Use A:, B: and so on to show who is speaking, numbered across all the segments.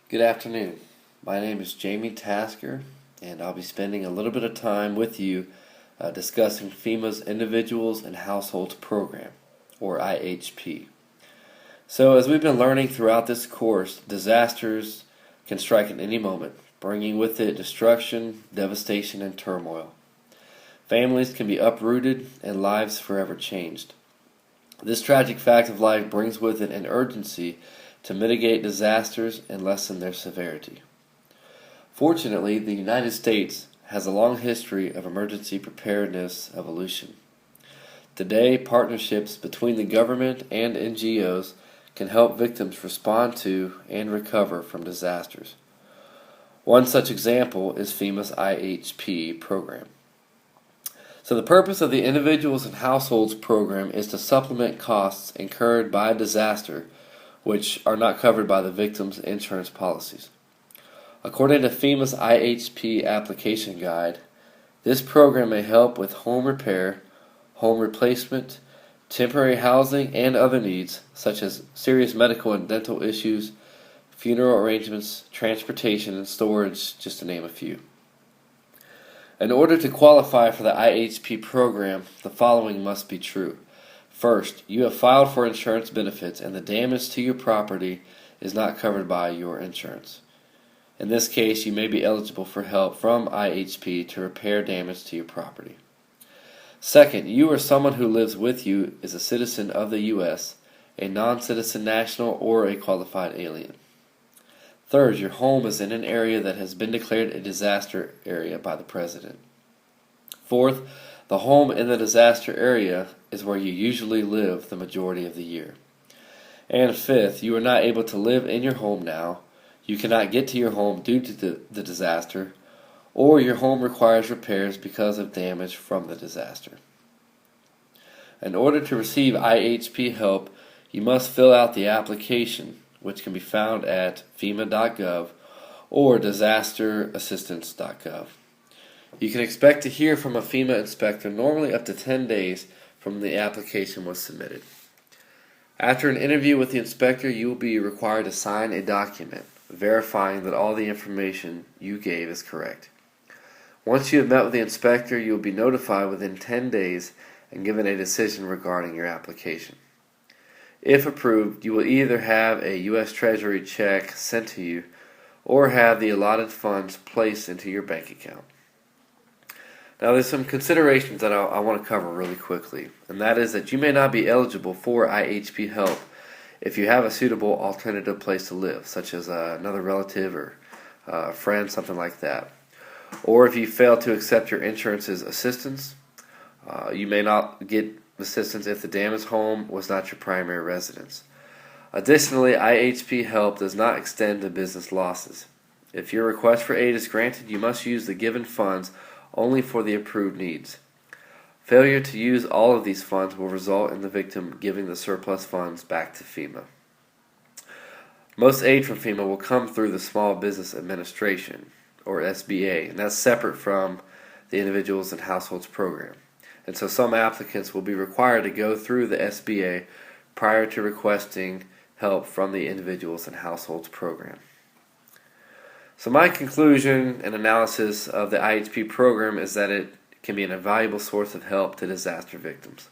A: Good afternoon. My name is Jamie Tasker, and I'll be spending a little bit of time with you discussing FEMA's Individuals and Households Program, or IHP. So, as we've been learning throughout this course, disasters can strike at any moment, bringing with it destruction, devastation, and turmoil. Families can be uprooted and lives forever changed. This tragic fact of life brings with it an urgency to mitigate disasters and lessen their severity. Fortunately, the United States has a long history of emergency preparedness evolution. Today, partnerships between the government and NGOs can help victims respond to and recover from disasters. One such example is FEMA's IHP program. So the purpose of the Individuals and Households program is to supplement costs incurred by a disaster which are not covered by the victim's insurance policies. According to FEMA's IHP application guide, this program may help with home repair, home replacement, temporary housing, and other needs such as serious medical and dental issues, funeral arrangements, transportation, and storage, just to name a few. In order to qualify for the IHP program, the following must be true. First, you have filed for insurance benefits and the damage to your property is not covered by your insurance. In this case, you may be eligible for help from IHP to repair damage to your property. Second, you or someone who lives with you is a citizen of the U.S., a non-citizen national, or a qualified alien. Third, your home is in an area that has been declared a disaster area by the President. Fourth, the home in the disaster area is where you usually live the majority of the year. And fifth, you are not able to live in your home now, you cannot get to your home due to the disaster, or your home requires repairs because of damage from the disaster. In order to receive IHP help, you must fill out the application, which can be found at FEMA.gov or disasterassistance.gov. You can expect to hear from a FEMA inspector normally up to 10 days from the application was submitted. After an interview with the inspector, you will be required to sign a document verifying that all the information you gave is correct. Once you have met with the inspector, you will be notified within 10 days and given a decision regarding your application. If approved, you will either have a U.S. Treasury check sent to you or have the allotted funds placed into your bank account. Now, there's some considerations that I want to cover really quickly, and that is that you may not be eligible for IHP help if you have a suitable alternative place to live, such as another relative or a friend, something like that. Or if you fail to accept your insurance's assistance, you may not get assistance if the damaged home was not your primary residence. Additionally, IHP help does not extend to business losses. If your request for aid is granted, you must use the given funds only for the approved needs. Failure to use all of these funds will result in the victim giving the surplus funds back to FEMA. Most aid from FEMA will come through the Small Business Administration, or SBA, and that's separate from the Individuals and Households Program. And so some applicants will be required to go through the SBA prior to requesting help from the Individuals and Households Program. So my conclusion and analysis of the IHP program is that it can be an invaluable source of help to disaster victims.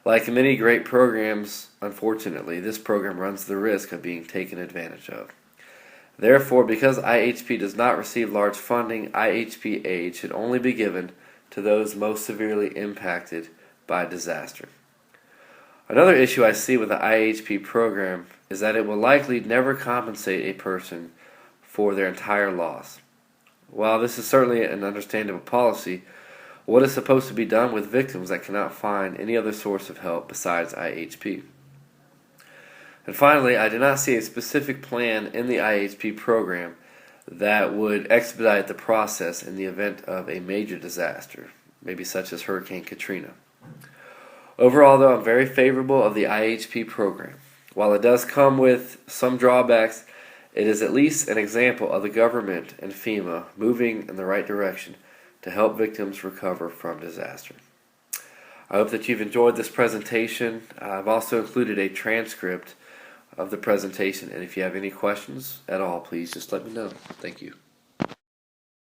A: Like many great programs, unfortunately, this program runs the risk of being taken advantage of. Therefore, because IHP does not receive large funding, IHP aid should only be given to those most severely impacted by disaster. Another issue I see with the IHP program is that it will likely never compensate a person for their entire loss. While this is certainly an understandable policy, what is supposed to be done with victims that cannot find any other source of help besides IHP? And finally, I do not see a specific plan in the IHP program that would expedite the process in the event of a major disaster, maybe such as Hurricane Katrina. Overall, though, I'm very favorable of the IHP program. While it does come with some drawbacks, it is at least an example of the government and FEMA moving in the right direction to help victims recover from disaster. I hope that you've enjoyed this presentation. I've also included a transcript of the presentation. And if you have any questions at all, please just let me know. Thank you.